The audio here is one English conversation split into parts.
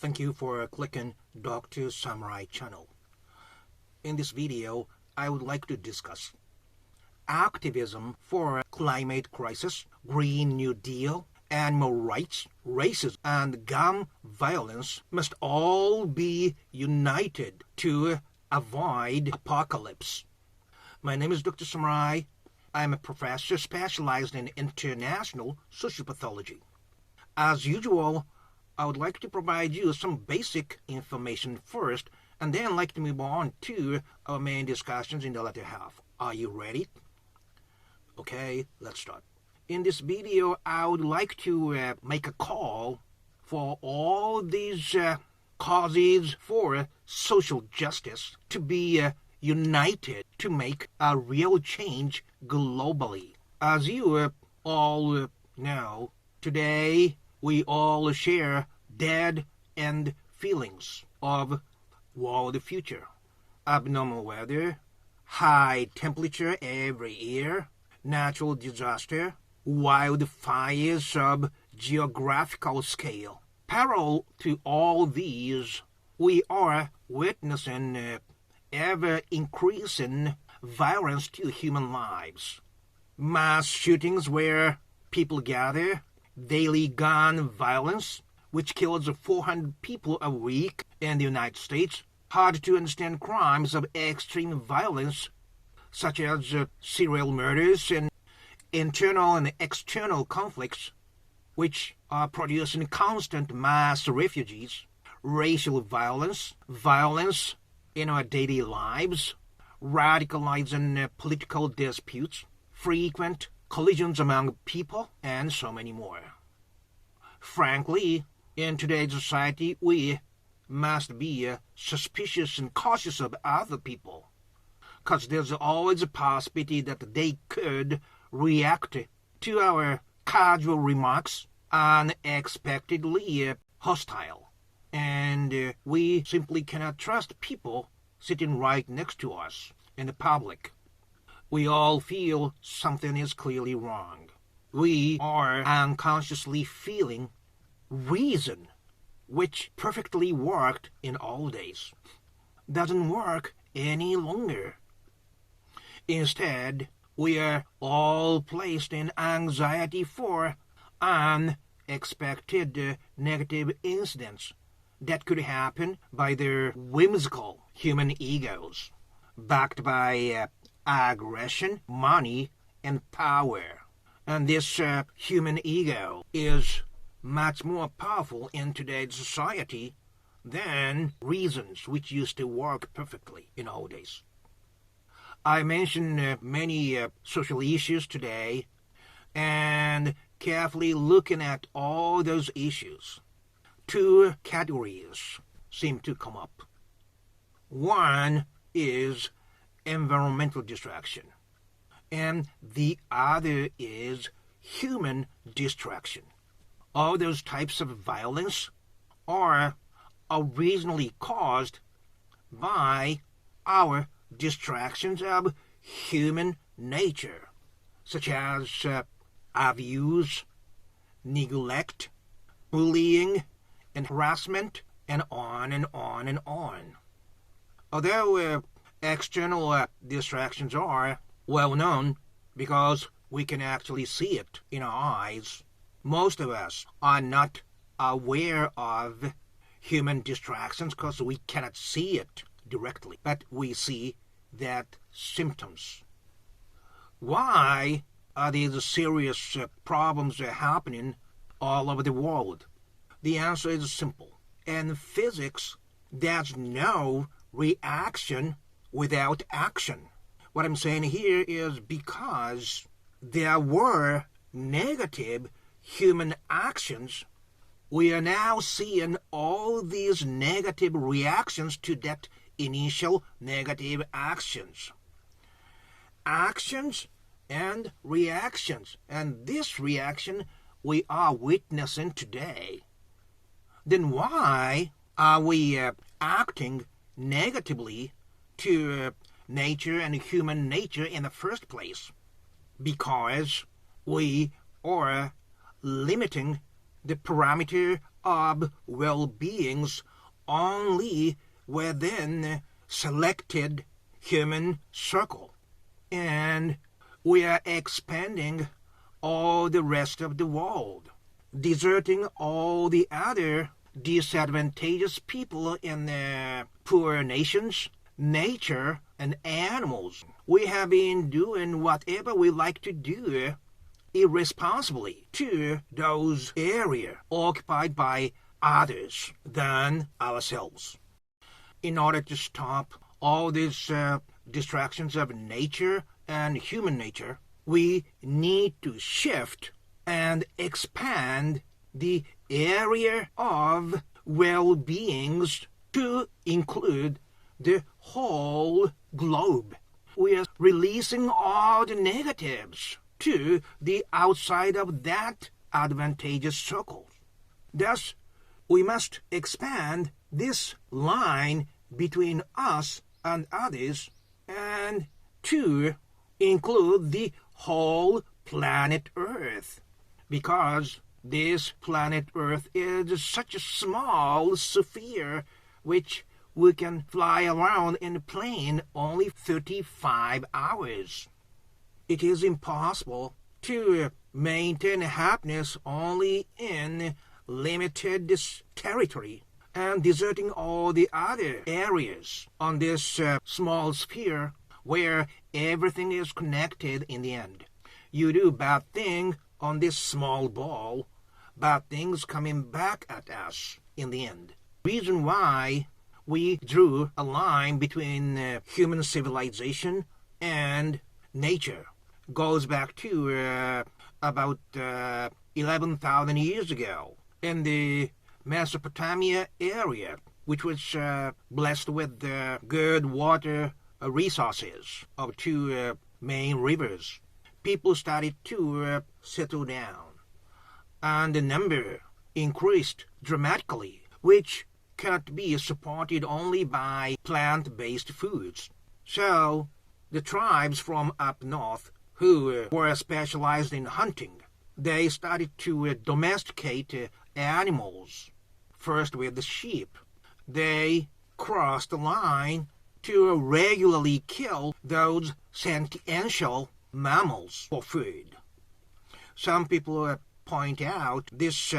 Thank you for clicking Dr. Samurai channel. In this video, I would like to discuss activism for climate crisis, Green New Deal, animal rights, racism, and gun violence must all be united to avoid apocalypse. My name is Dr. Samurai. I'm a professor specialized in international sociopathology. As usual, I would like to provide you some basic information first, and then like to move on to our main discussions in the latter half. Are you ready? Okay, let's start. In this video, I would like to make a call for all these causes for social justice to be united to make a real change globally. As you all know, today we all share dead end feelings of world future. Abnormal weather, high temperature every year, natural disaster, wildfires of geographical scale. Parallel to all these, we are witnessing ever-increasing violence to human lives. Mass shootings where people gather, daily gun violence, which kills 400 people a week in the United States, hard-to-understand crimes of extreme violence, such as serial murders and internal and external conflicts, which are producing constant mass refugees, racial violence, violence in our daily lives, radicalizing political disputes, frequent collisions among people, and so many more. Frankly, in today's society, we must be suspicious and cautious of other people, because there's always a possibility that they could react to our casual remarks unexpectedly hostile, and we simply cannot trust people sitting right next to us in the public. We all feel something is clearly wrong. We are unconsciously feeling reason, which perfectly worked in old days, doesn't work any longer. Instead, we are all placed in anxiety for unexpected negative incidents that could happen by their whimsical human egos, backed by aggression, money, and power. And this human ego is much more powerful in today's society than reasons which used to work perfectly in old days. I mentioned many social issues today, and carefully looking at all those issues, two categories seem to come up. One is environmental distraction, and the other is human distraction. All those types of violence are originally caused by our distractions of human nature, such as abuse, neglect, bullying, and harassment, and on and on and on. Although external distractions are well known because we can actually see it in our eyes, most of us are not aware of human distractions because we cannot see it directly, but we see that symptoms. Why are these serious problems happening all over the world? The answer is simple. In physics, there's no reaction without action. What I'm saying here is because there were negative human actions, we are now seeing all these negative reactions to that initial negative actions. Actions and reactions, and this reaction we are witnessing today. Then why are we acting negatively to nature and human nature in the first place? Because we are limiting the parameter of well-beings only within selected human circle, and we are expanding all the rest of the world, deserting all the other disadvantageous people in the poor nations, nature, and animals. We have been doing whatever we like to do irresponsibly to those areas occupied by others than ourselves. In order to stop all these distractions of nature and human nature, we need to shift and expand the area of well-beings to include the whole globe. We are releasing all the negatives to the outside of that advantageous circle. Thus, we must expand this line between us and others and to include the whole planet Earth, because this planet Earth is such a small sphere which we can fly around in a plane only 35 hours. It is impossible to maintain happiness only in limited territory and deserting all the other areas on this small sphere where everything is connected in the end. You do bad thing on this small ball, bad things coming back at us in the end. Reason why we drew a line between human civilization and nature goes back to about 11,000 years ago in the Mesopotamia area, which was blessed with good water resources of two main rivers. People started to settle down, and the number increased dramatically, which cannot be supported only by plant-based foods. So the tribes from up north who were specialized in hunting, they started to domesticate animals, first with the sheep. They crossed the line to regularly kill those sentient mammals for food. Some people point out this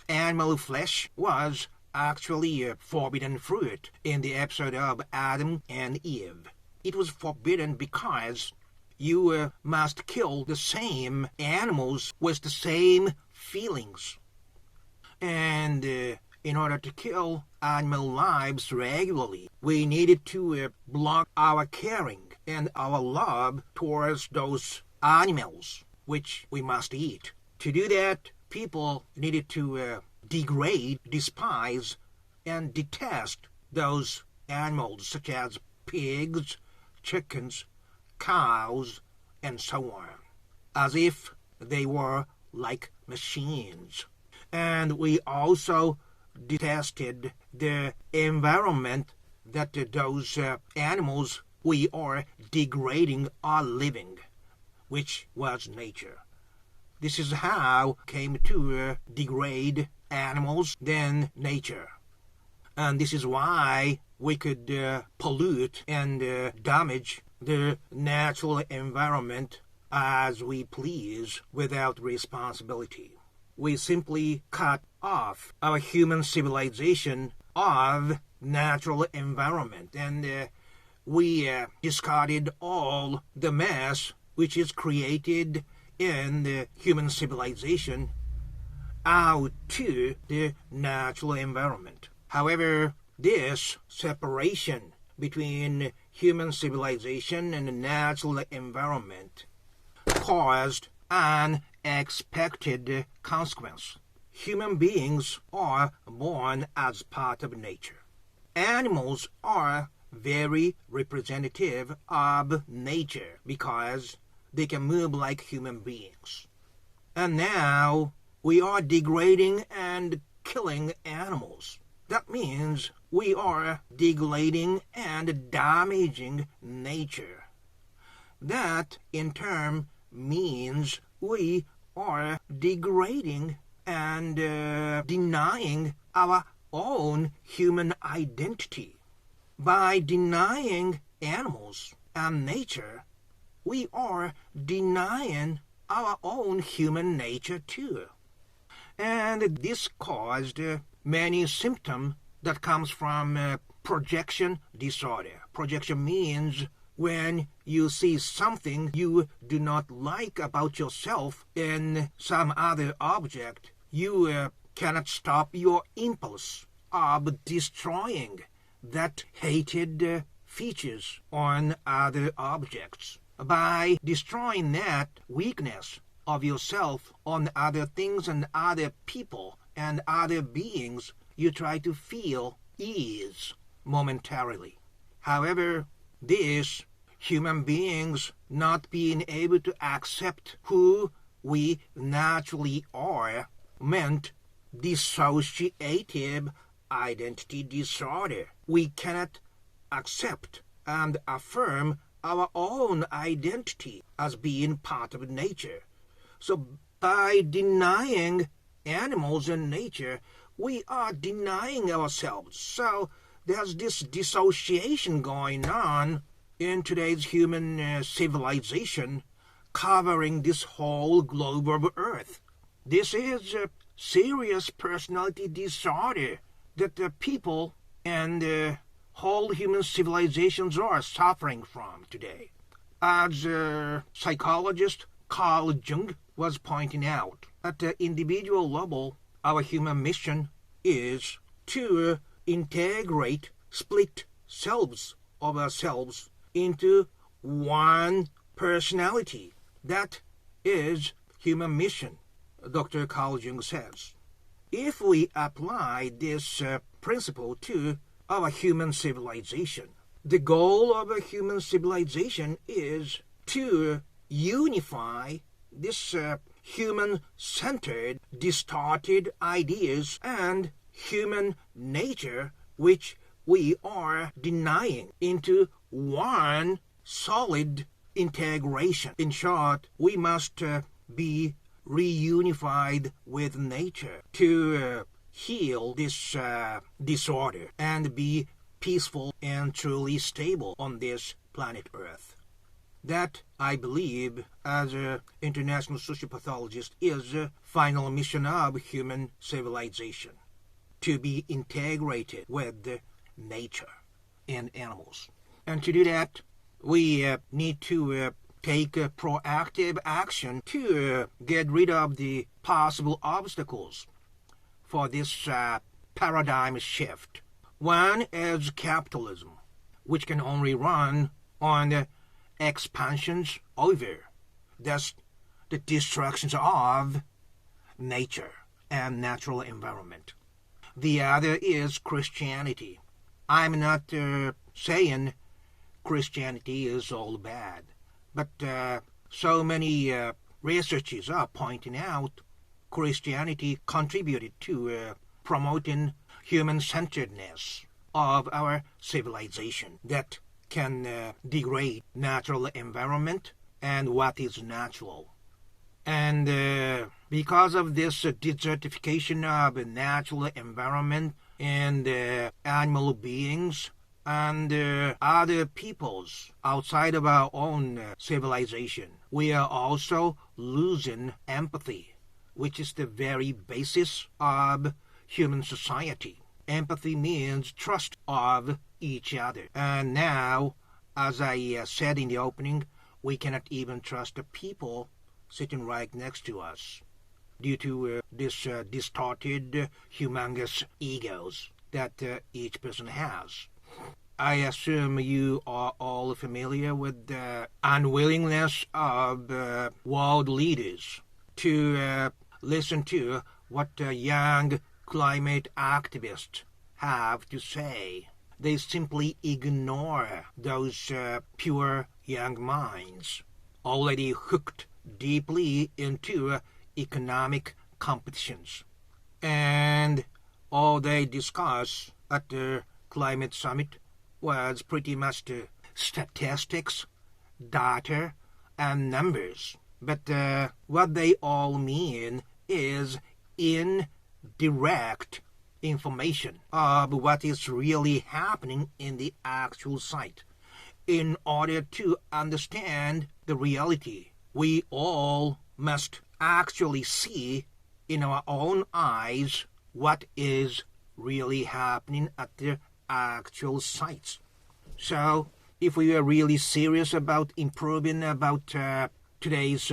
animal flesh was actually forbidden fruit in the episode of Adam and Eve. It was forbidden because you must kill the same animals with the same feelings. And in order to kill animal lives regularly, we needed to block our caring and our love towards those animals, which we must eat. To do that, people needed to degrade, despise, and detest those animals such as pigs, chickens, cows, and so on, as if they were like machines. And we also detested the environment that those animals we are degrading are living, which was nature. This is how came to degrade animals than nature. And this is why we could pollute and damage the natural environment as we please without responsibility. We simply cut off our human civilization of natural environment, and we discarded all the mess which is created in the human civilization out to the natural environment. However, this separation between human civilization and the natural environment caused an unexpected consequence. Human beings are born as part of nature. Animals are very representative of nature because they can move like human beings. And now we are degrading and killing animals. That means we are degrading and damaging nature. That, in turn, means we are degrading and denying our own human identity. By denying animals and nature, we are denying our own human nature too. And this caused many symptoms that comes from projection disorder. Projection means when you see something you do not like about yourself in some other object, you cannot stop your impulse of destroying that hated features on other objects. By destroying that weakness of yourself on other things and other people and other beings, you try to feel ease momentarily. However, this human beings not being able to accept who we naturally are meant dissociative identity disorder. We cannot accept and affirm our own identity as being part of nature. So by denying animals and nature, we are denying ourselves. So there's this dissociation going on in today's human civilization covering this whole globe of Earth. This is a serious personality disorder that the people and whole human civilizations are suffering from today. As psychologist Carl Jung was pointing out, at the individual level, our human mission is to integrate split selves of ourselves into one personality. That is human mission, Dr. Carl Jung says. If we apply this principle to our human civilization, the goal of a human civilization is to unify this human-centered, distorted ideas and human nature which we are denying into one solid integration. In short, we must be reunified with nature to heal this disorder and be peaceful and truly stable on this planet Earth. That, I believe, as an international social pathologist, is the final mission of human civilization, to be integrated with nature and animals. And to do that, we need to take proactive action to get rid of the possible obstacles for this paradigm shift. One is capitalism, which can only run on expansions over, thus the destructions of nature and natural environment. The other is Christianity. I'm not saying Christianity is all bad, but so many researchers are pointing out Christianity contributed to promoting human-centeredness of our civilization that can degrade natural environment and what is natural. And because of this desertification of the natural environment and animal beings and other peoples outside of our own civilization, we are also losing empathy, which is the very basis of human society. Empathy means trust of each other. And now, as I said in the opening, we cannot even trust the people sitting right next to us due to this distorted, humongous egos that each person has. I assume you are all familiar with the unwillingness of world leaders to listen to what young climate activists have to say. They simply ignore those pure young minds, already hooked deeply into economic competitions. And all they discuss at the climate summit was pretty much the statistics, data, and numbers. But what they all mean is indirect information of what is really happening in the actual site. In order to understand the reality, we all must actually see in our own eyes what is really happening at the actual sites. So, if we are really serious about improving about today's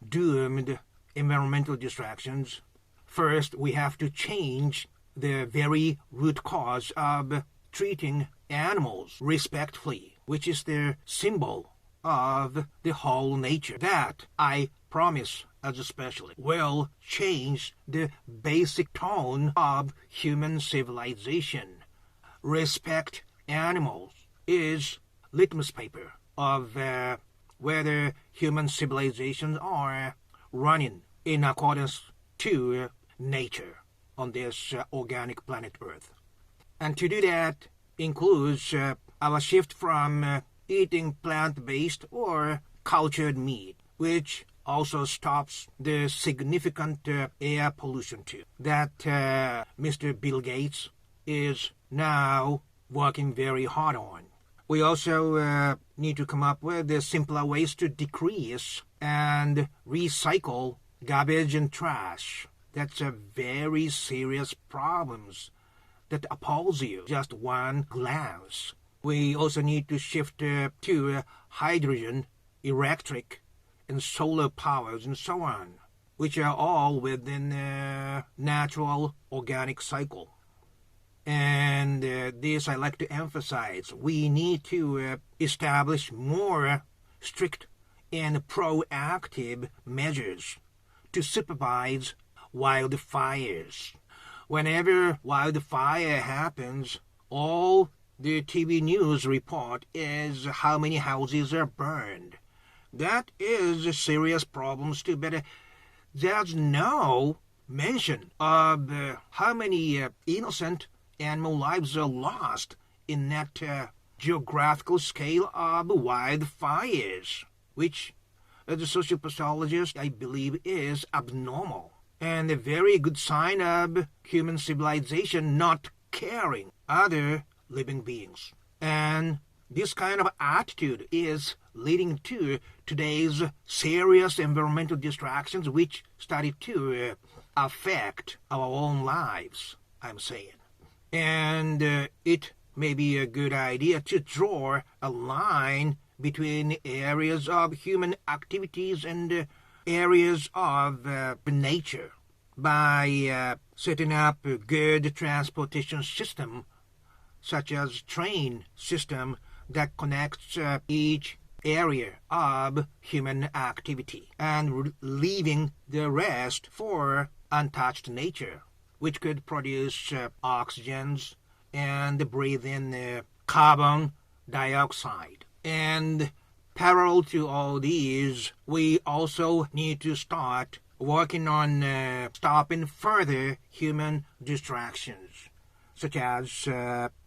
doomed environmental distractions, first we have to change the very root cause of treating animals respectfully, which is the symbol of the whole nature. That, I promise as a specialist, will change the basic tone of human civilization. Respect animals is litmus paper of whether human civilizations are running in accordance to nature on this organic planet Earth. And to do that includes our shift from eating plant-based or cultured meat, which also stops the significant air pollution too that Mr. Bill Gates is now working very hard on. We also need to come up with simpler ways to decrease and recycle garbage and trash. That's a very serious problem that appalls you just one glance. We also need to shift to hydrogen, electric, and solar powers and so on, which are all within the natural organic cycle. And this I like to emphasize. We need to establish more strict and proactive measures to supervise wildfires. Whenever wildfire happens, all the TV news report is how many houses are burned. That is a serious problem too, but there's no mention of how many innocent animal lives are lost in that geographical scale of wildfires, which, as a social pathologist, I believe is abnormal and a very good sign of human civilization not caring other living beings. And this kind of attitude is leading to today's serious environmental distractions which started to affect our own lives, I'm saying. And it may be a good idea to draw a line between areas of human activities and areas of nature by setting up a good transportation system such as train system that connects each area of human activity and leaving the rest for untouched nature, which could produce oxygens and breathe in carbon dioxide. And parallel to all these, we also need to start working on stopping further human distractions, such as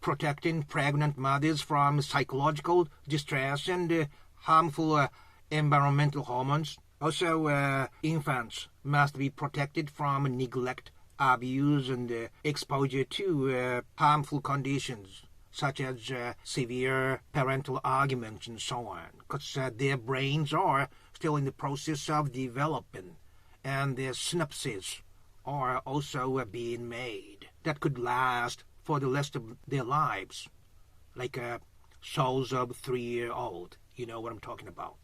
protecting pregnant mothers from psychological distress and harmful environmental hormones. Also, infants must be protected from neglect, abuse, and exposure to harmful conditions, such as severe parental arguments and so on, because their brains are still in the process of developing, and their synapses are also being made that could last for the rest of their lives, like souls of 3-year-old. You know what I'm talking about.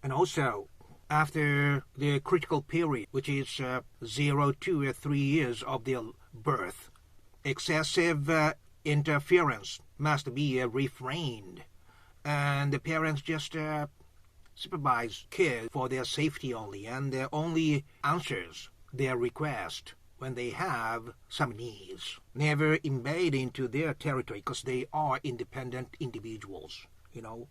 And also, after the critical period, which is 0 to 3 years of their birth, excessive interference must be refrained, and the parents just supervise kids for their safety only, and only answers their request when they have some needs. Never invade into their territory because they are independent individuals, you know.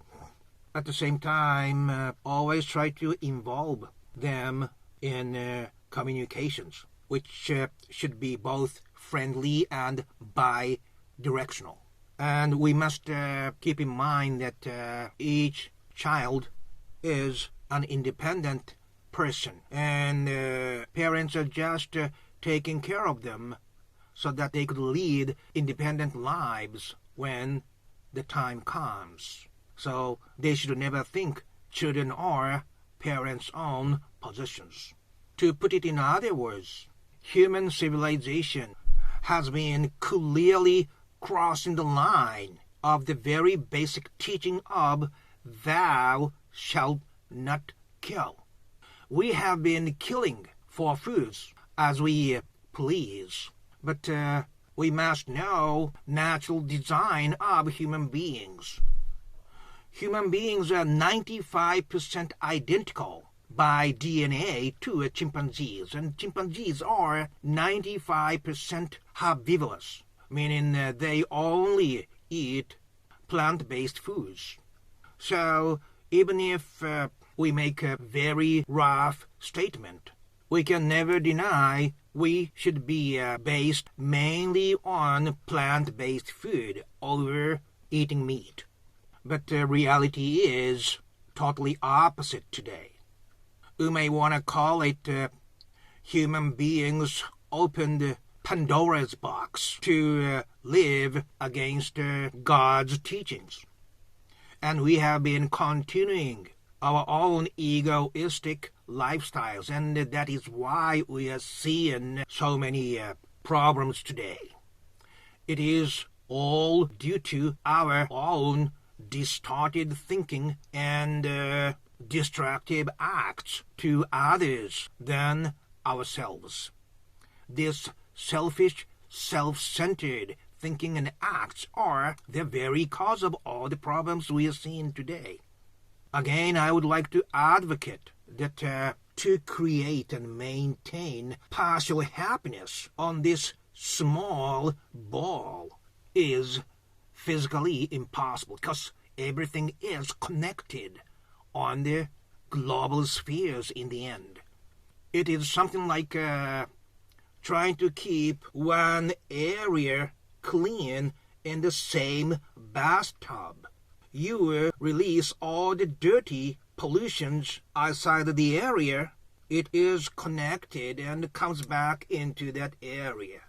At the same time, always try to involve them in communications, which should be both friendly and bi-directional. And we must keep in mind that each child is an independent person, and parents are just taking care of them so that they could lead independent lives when the time comes. So they should never think children are parents' own possessions. To put it in other words, human civilization has been clearly crossing the line of the very basic teaching of thou shalt not kill. We have been killing for foods as we please, but we must know natural design of human beings. Human beings are 95% identical by DNA to chimpanzees, and chimpanzees are 95% herbivorous, meaning they only eat plant-based foods. So even if we make a very rough statement, we can never deny we should be based mainly on plant-based food over eating meat. But the reality is totally opposite today. We may want to call it human beings opened Pandora's box to live against God's teachings. And we have been continuing our own egoistic lifestyles, and that is why we are seeing so many problems today. It is all due to our own distorted thinking and destructive acts to others than ourselves. This selfish, self-centered thinking and acts are the very cause of all the problems we are seeing today. Again, I would like to advocate that to create and maintain partial happiness on this small ball is physically impossible, because everything is connected on the global spheres in the end. It is something like trying to keep one area clean in the same bathtub. You release all the dirty pollutions outside of the area. It is connected and comes back into that area.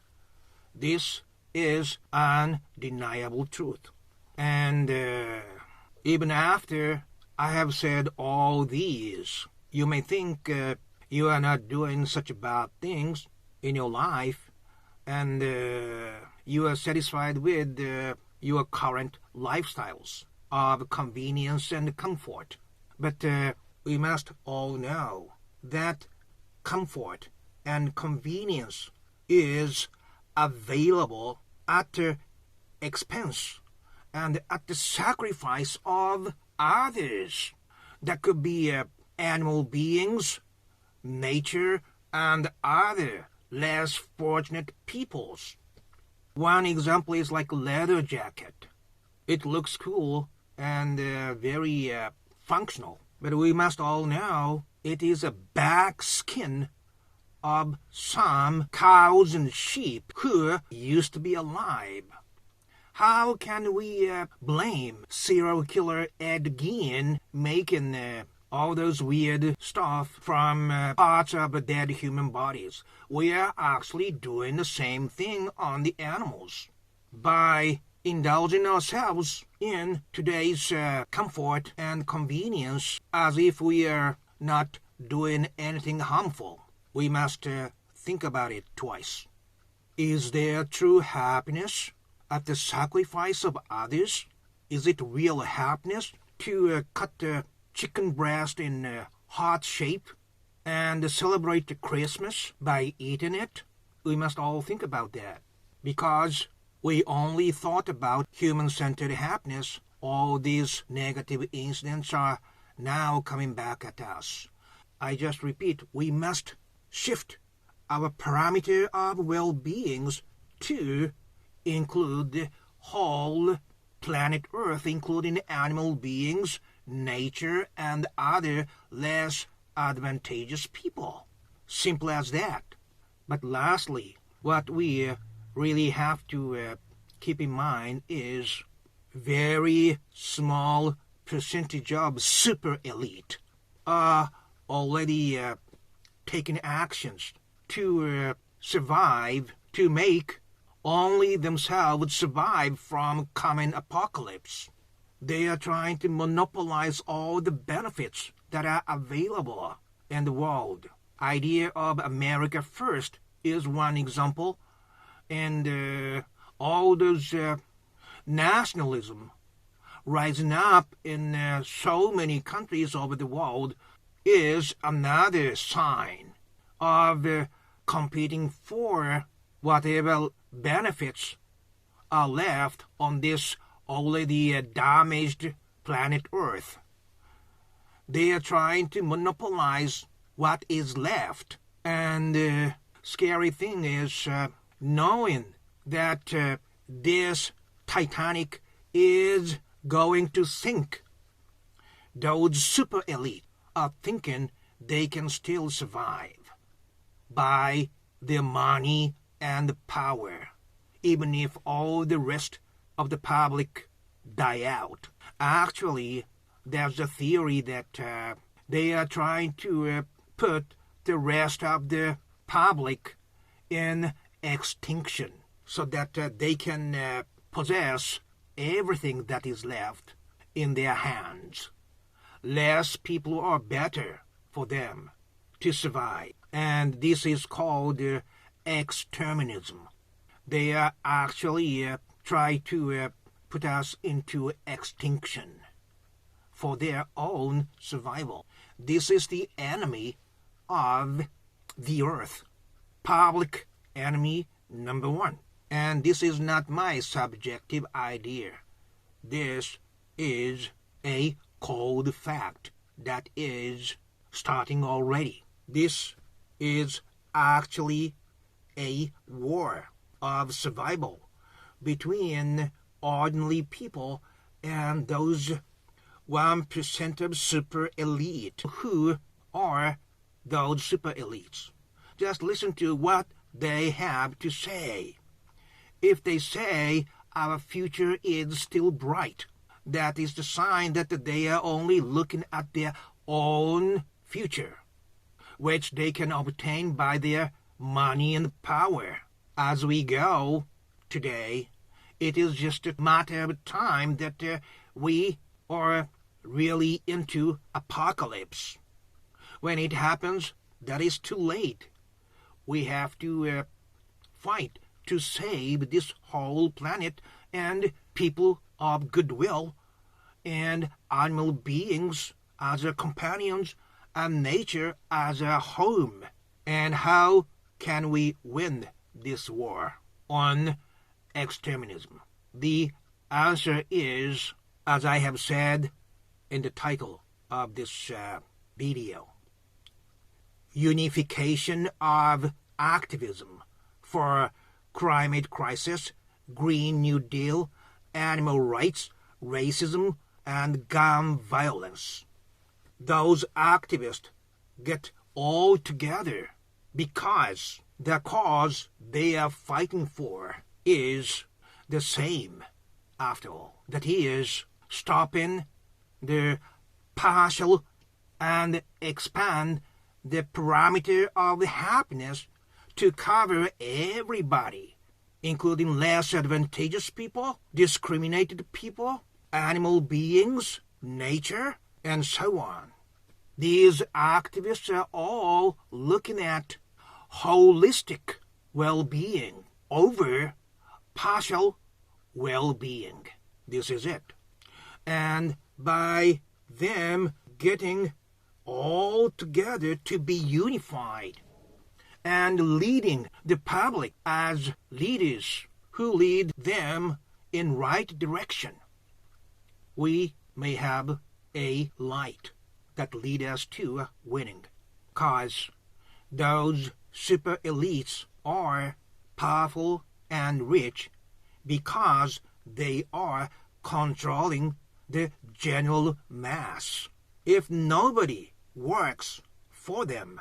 This is undeniable truth. And even after I have said all these, you may think you are not doing such bad things in your life, and you are satisfied with your current lifestyles of convenience and comfort. But we must all know that comfort and convenience is available at the expense and at the sacrifice of others. That could be animal beings, nature, and other less fortunate peoples. One example is like a leather jacket. It looks cool and very functional, but we must all know it is a back skin of some cows and sheep who used to be alive. How can we blame serial killer Ed Gein making all those weird stuff from parts of dead human bodies? We are actually doing the same thing on the animals. By indulging ourselves in today's comfort and convenience as if we are not doing anything harmful, we must think about it twice. Is there true happiness at the sacrifice of others? Is it real happiness to cut the chicken breast in heart shape and celebrate Christmas by eating it? We must all think about that, because we only thought about human-centered happiness. All these negative incidents are now coming back at us. I just repeat, we must shift our parameter of well-beings to include the whole planet Earth, including animal beings, nature, and other less advantageous people. Simple as that. But lastly, what we really have to keep in mind is very small percentage of super elite are already taking actions to survive to make only themselves survive from coming apocalypse. They are trying to monopolize all the benefits that are available in the world. Idea of America first is one example, and all those nationalism rising up in so many countries over the world is another sign of competing for whatever benefits are left on this already damaged planet Earth. They are trying to monopolize what is left. And the scary thing is knowing that this Titanic is going to sink. Those super elite are thinking they can still survive by their money and power, even if all the rest of the public die out. Actually, there's a theory that they are trying to put the rest of the public in extinction so that they can possess everything that is left in their hands. Less people are better for them to survive. And this is called exterminism. They are actually try to put us into extinction for their own survival. This is the enemy of the earth. Public enemy number one. And this is not my subjective idea. This is a cold fact that is starting already. This is actually a war of survival between ordinary people and those 1% of super elite. Who are those super elites? Just listen to what they have to say. If they say our future is still bright, that is the sign that they are only looking at their own future, which they can obtain by their money and power. As we go today, it is just a matter of time that we are really into apocalypse. When it happens, that is too late. We have to fight to save this whole planet and people of goodwill and animal beings as our companions and nature as our home. And how can we win this war on exterminism? The answer is, as I have said in the title of this video, unification of activism for climate crisis, Green New Deal, animal rights, racism, and gun violence. Those activists get all together because the cause they are fighting for is the same, after all. That is, stopping the partial and expand the parameter of happiness to cover everybody, including less advantageous people, discriminated people, animal beings, nature, and so on. These activists are all looking at holistic well-being over partial well-being. This is it. And by them getting all together to be unified and leading the public as leaders who lead them in right direction, we may have a light that lead us to winning. Because those super elites are powerful and rich because they are controlling the general mass. If nobody works for them,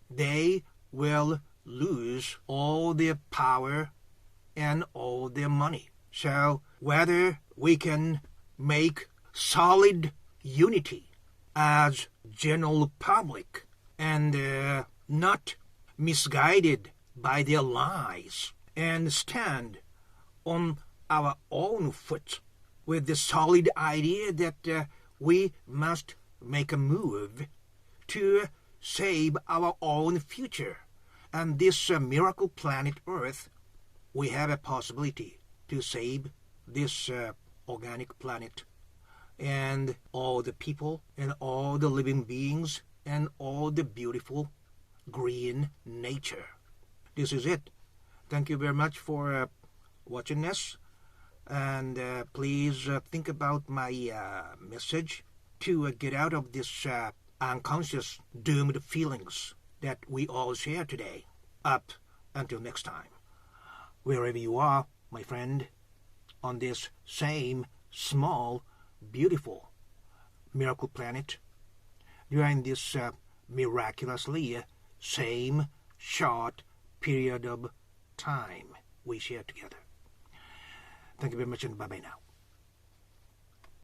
they will lose all their power and all their money. So whether we can make solid unity as general public and not misguided by their lies and stand on our own foot with the solid idea that we must make a move to save our own future. And this miracle planet Earth, we have a possibility to save this organic planet and all the people and all the living beings and all the beautiful green nature. This is it. Thank you very much for watching this. And please think about my message to get out of this unconscious doomed feelings that we all share today. Up until next time, wherever you are, my friend, on this same small, beautiful miracle planet, during this miraculously same short period of time we share together. Thank you very much, and bye-bye now.